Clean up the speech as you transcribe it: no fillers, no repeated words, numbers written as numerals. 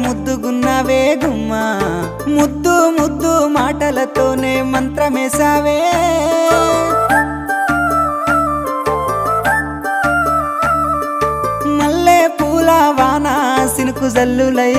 ముద్దుగున్నావే గుమ్మ ముద్దు ముద్దు మాటలతోనే మంత్రమేసావే మల్లె పూల వాన సినుకు జల్లులై